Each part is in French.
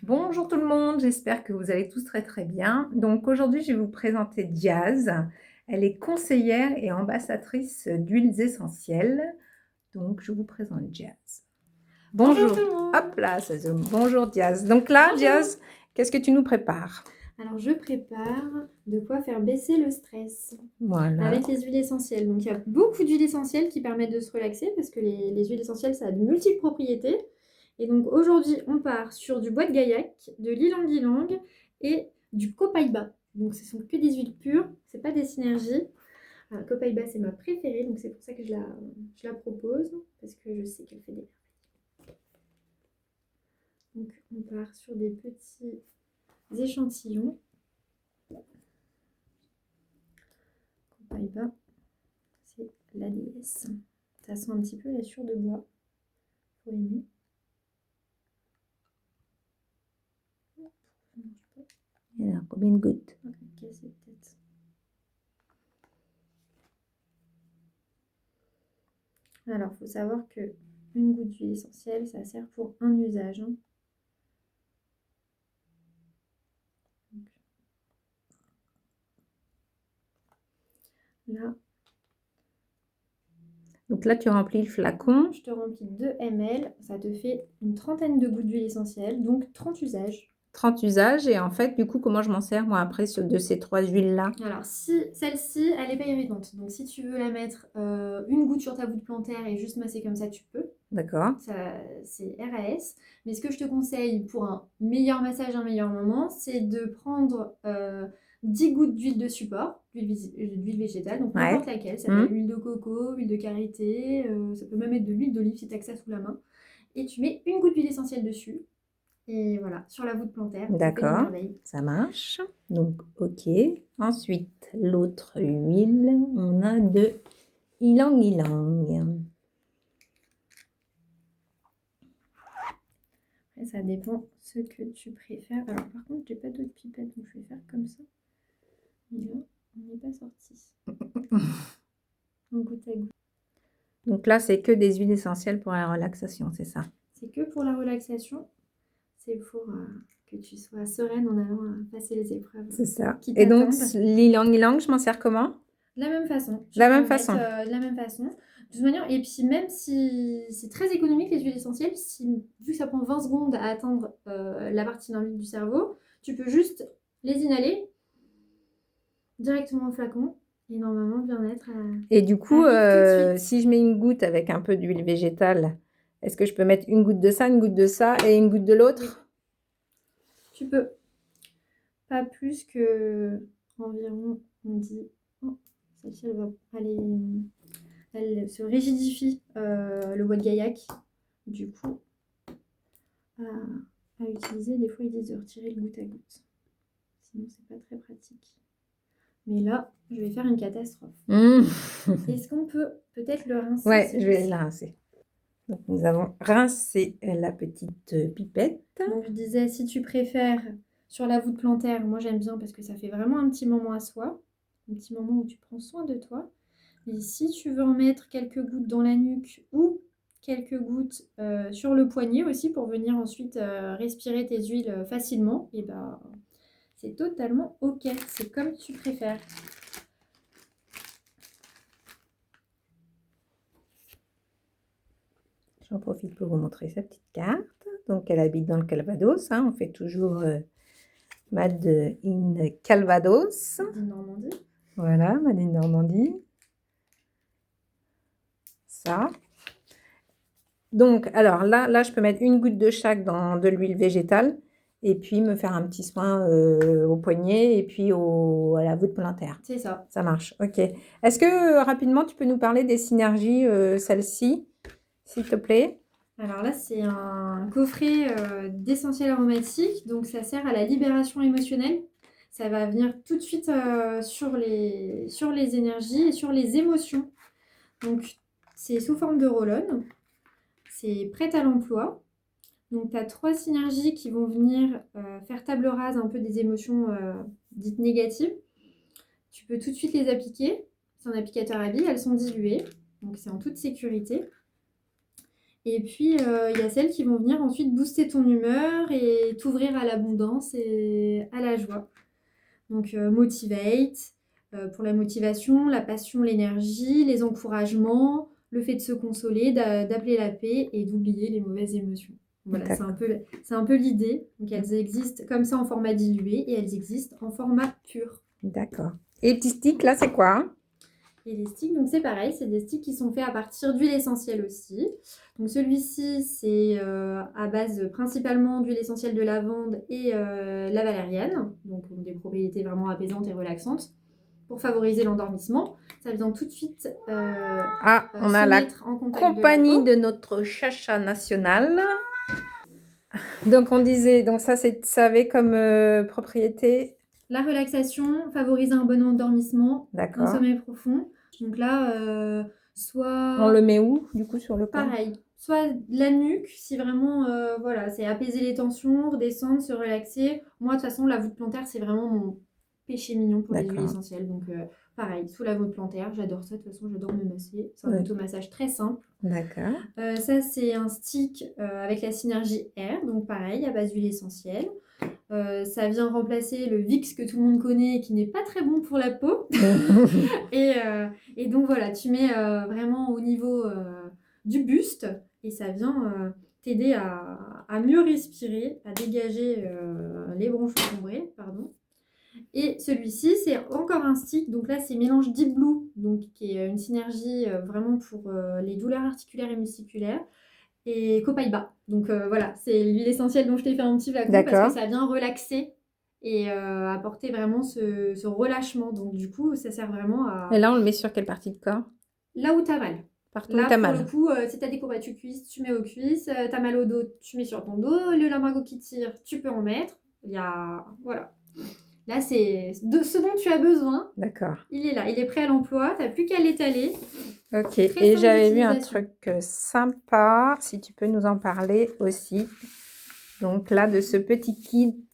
Bonjour tout le monde, j'espère que vous allez tous très très bien. Donc aujourd'hui, je vais vous présenter Diaz. Elle est conseillère et ambassadrice d'huiles essentielles. Donc je vous présente Diaz. Bonjour Bonjour. tout le monde. Hop là, ça zoom. Bonjour Diaz. Donc là, Bonjour. Diaz, qu'est-ce que tu nous prépares? Alors je prépare de quoi faire baisser le stress Voilà. avec les huiles essentielles. Donc il y a beaucoup d'huiles essentielles qui permettent de se relaxer parce que les huiles essentielles ça a de multiples propriétés. Et donc aujourd'hui on part sur du bois de gaillac, de l'ylang-ylang et du copaiba. Donc ce sont que des huiles pures, c'est pas des synergies. Copaiba c'est ma préférée donc c'est pour ça que je la propose parce que je sais qu'elle fait des merveilles. Donc on part sur des petits échantillons. Copaiba, c'est la déesse. Ça sent un petit peu la chure de bois. Faut aimer. Et alors, combien de gouttes? On va casser peut-être. Alors, il faut savoir que une goutte d'huile essentielle, ça sert pour un usage. Là, Donc là, tu remplis le flacon. je te remplis 2 ml. Ça te fait une trentaine de gouttes d'huile essentielle, donc 30 usages. 30 usages et en fait, du coup, comment je m'en sers moi après de ces 3 huiles-là? Alors, si celle-ci, elle n'est pas irritante. Donc, si tu veux la mettre une goutte sur ta voûte plantaire et juste masser comme ça, tu peux. D'accord. Ça, c'est RAS. Mais ce que je te conseille pour un meilleur massage, un meilleur moment, c'est de prendre 10 gouttes d'huile de support, d'huile végétale, donc n'importe laquelle. Ça peut être l'huile de coco, huile de karité, ça peut même être de l'huile d'olive si tu as que ça sous la main. Et tu mets une goutte d'huile essentielle dessus. Et voilà, sur la voûte plantaire. D'accord, ça marche. Donc, ok. Ensuite, l'autre huile, on a de ylang-ylang. Après, ça dépend ce que tu préfères. Alors, par contre, j'ai pas d'autres pipettes, donc je vais faire comme ça. Et là, on n'est pas sorti. En goutte à goutte. Donc là, c'est que des huiles essentielles pour la relaxation, c'est ça? C'est que pour la relaxation. C'est pour que tu sois sereine en allant passer les épreuves. C'est ça. Et donc, l'ylang-ylang, je m'en sers comment? De la même façon. De la même façon. De la même façon. De toute manière, et puis même si c'est très économique les huiles essentielles, vu que ça prend 20 secondes à atteindre la partie limbique du cerveau, tu peux juste les inhaler directement au flacon et normalement le bien-être. Et du coup, si je mets une goutte avec un peu d'huile végétale, est-ce que je peux mettre une goutte de ça, une goutte de ça et une goutte de l'autre? Oui. Tu peux. Pas plus que environ, on dit. Oh, celle-ci, elle se rigidifie le bois de gaillac. Du coup, à utiliser, des fois ils disent de retirer le goutte à goutte. Sinon, c'est pas très pratique. Mais là, je vais faire une catastrophe. Est-ce qu'on peut peut-être le rincer? Ouais, je vais la rincer. Donc, nous avons rincé la petite pipette. Donc, je disais, si tu préfères sur la voûte plantaire, moi j'aime bien parce que ça fait vraiment un petit moment à soi. Un petit moment où tu prends soin de toi. Et si tu veux en mettre quelques gouttes dans la nuque ou quelques gouttes sur le poignet aussi pour venir ensuite respirer tes huiles facilement, et ben c'est totalement ok, c'est comme tu préfères. J'en profite pour vous montrer sa petite carte. Donc, elle habite dans le Calvados. Hein. On fait toujours Made in Calvados. Made in Normandie. Voilà, Made in Normandie. Ça. Donc, alors là, je peux mettre une goutte de chaque dans de l'huile végétale et puis me faire un petit soin au poignet et puis à la voûte plantaire. C'est ça. Ça marche, ok. Est-ce que rapidement, tu peux nous parler des synergies, celle-ci, s'il te plaît? Alors là, c'est un coffret d'essentiels aromatiques, donc ça sert à la libération émotionnelle. Ça va venir tout de suite sur les énergies et sur les émotions. Donc, c'est sous forme de roll-on. C'est prêt à l'emploi. Donc, tu as 3 synergies qui vont venir faire table rase un peu des émotions dites négatives. Tu peux tout de suite les appliquer. C'est un applicateur à billes, elles sont diluées. Donc, c'est en toute sécurité. Et puis, il y a celles qui vont venir ensuite booster ton humeur et t'ouvrir à l'abondance et à la joie. Donc, Motivate, pour la motivation, la passion, l'énergie, les encouragements, le fait de se consoler, d'appeler la paix et d'oublier les mauvaises émotions. Voilà, c'est un peu l'idée. Donc, elles existent comme ça en format dilué et elles existent en format pur. D'accord. Et les petits sticks, là, c'est quoi? Et les sticks, donc c'est pareil, c'est des sticks qui sont faits à partir d'huile essentielle aussi. Donc celui-ci, c'est à base principalement d'huile essentielle de lavande et la valériane, donc des propriétés vraiment apaisantes et relaxantes pour favoriser l'endormissement. Ça vient tout de suite On a se la mettre en contact compagnie de la peau. de notre chacha national. Donc, on disait, donc ça avait comme propriété. La relaxation, favoriser un bon endormissement, un D'accord. sommeil profond. Donc là, soit... On le met où, du coup, sur le corps? Pareil, soit la nuque, si vraiment, voilà, c'est apaiser les tensions, redescendre, se relaxer. Moi, de toute façon, la voûte plantaire, c'est vraiment mon péché mignon pour les huiles D'accord. essentielles. Donc, pareil, sous la voûte plantaire, j'adore ça. De toute façon, j'adore me masser. C'est un Oui. automassage très simple. D'accord. Ça, c'est un stick avec la synergie Air. Donc, pareil, à base d'huile essentielle. Ça vient remplacer le Vicks que tout le monde connaît et qui n'est pas très bon pour la peau. Et donc voilà, tu mets vraiment au niveau du buste et ça vient t'aider à mieux respirer, à dégager les bronches encombrées, pardon. Et celui-ci, c'est encore un stick. Donc là, c'est mélange Deep Blue, donc, qui est une synergie vraiment pour les douleurs articulaires et musculaires. Et Copaiba. Donc voilà, c'est l'huile essentielle dont je t'ai fait un petit flacon parce que ça vient relaxer et apporter vraiment ce relâchement. Donc du coup, ça sert vraiment à... Et là, on le met sur quelle partie de corps? Là où t'as mal. Partout Là, où t'as pour mal. le coup, si t'as des courbatures cuisses, tu mets aux cuisses. T'as mal au dos, tu mets sur ton dos. Le lumbago qui tire, tu peux en mettre. Il y a... Voilà. Là, c'est de ce dont tu as besoin. D'accord. Il est là, il est prêt à l'emploi. T'as plus qu'à l'étaler. Ok. Très Et simple j'avais vu un d'utilisation. truc sympa, si tu peux nous en parler aussi. Donc là, de ce petit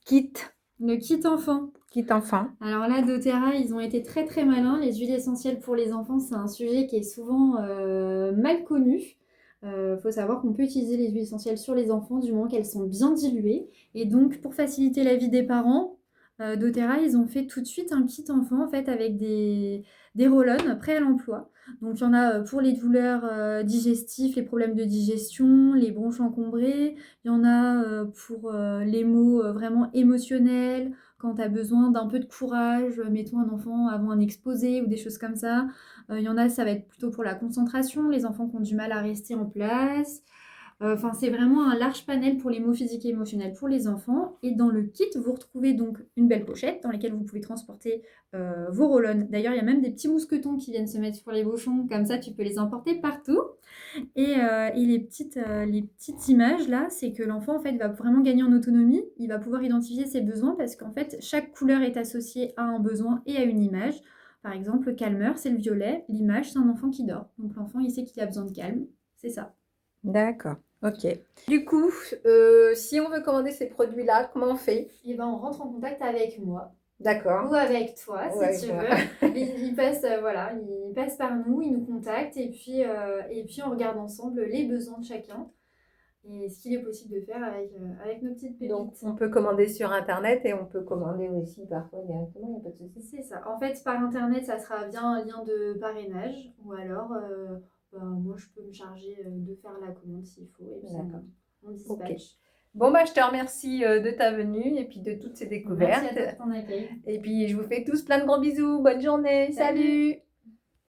kit Le kit enfant. enfant. Alors là, doTERRA, ils ont été très très malins. Les huiles essentielles pour les enfants, c'est un sujet qui est souvent mal connu. Faut savoir qu'on peut utiliser les huiles essentielles sur les enfants du moment qu'elles sont bien diluées. Et donc, pour faciliter la vie des parents, doTERRA, ils ont fait tout de suite un kit enfant en fait avec des roll-on prêts à l'emploi. Donc, il y en a pour les douleurs digestives, les problèmes de digestion, les bronches encombrées. Il y en a pour les maux vraiment émotionnels, quand tu as besoin d'un peu de courage, mettons un enfant avant un exposé ou des choses comme ça. Il y en a, ça va être plutôt pour la concentration, les enfants qui ont du mal à rester en place. Enfin, c'est vraiment un large panel pour les maux physiques et émotionnels pour les enfants. Et dans le kit, vous retrouvez donc une belle pochette dans laquelle vous pouvez transporter vos roll-on. D'ailleurs, il y a même des petits mousquetons qui viennent se mettre sur les bouchons. Comme ça, tu peux les emporter partout. Et les petites images là, c'est que l'enfant en fait va vraiment gagner en autonomie. Il va pouvoir identifier ses besoins parce qu'en fait, chaque couleur est associée à un besoin et à une image. Par exemple, le calmeur, c'est le violet. L'image, c'est un enfant qui dort. Donc l'enfant, il sait qu'il a besoin de calme. C'est ça. D'accord. Ok. Du coup, si on veut commander ces produits-là, comment on fait? Et ben, on rentre en contact avec moi. D'accord. Ou avec toi, Ouais, si tu moi. veux. Il passe, voilà, il passe par nous, il nous contacte et puis on regarde ensemble les besoins de chacun et ce qu'il est possible de faire avec nos petites pépites. Donc, on peut commander sur Internet et on peut commander aussi parfois directement, il n'y a pas de souci. C'est ça. En fait, par Internet, ça sera via un lien de parrainage ou alors, moi, je peux me charger de faire la commande s'il faut et puis on dispatche. Ok. Bon, bah, je te remercie de ta venue et puis de toutes ces découvertes. Merci à toi pour ton accueil. Et puis, je vous fais tous plein de gros bisous. Bonne journée. Salut.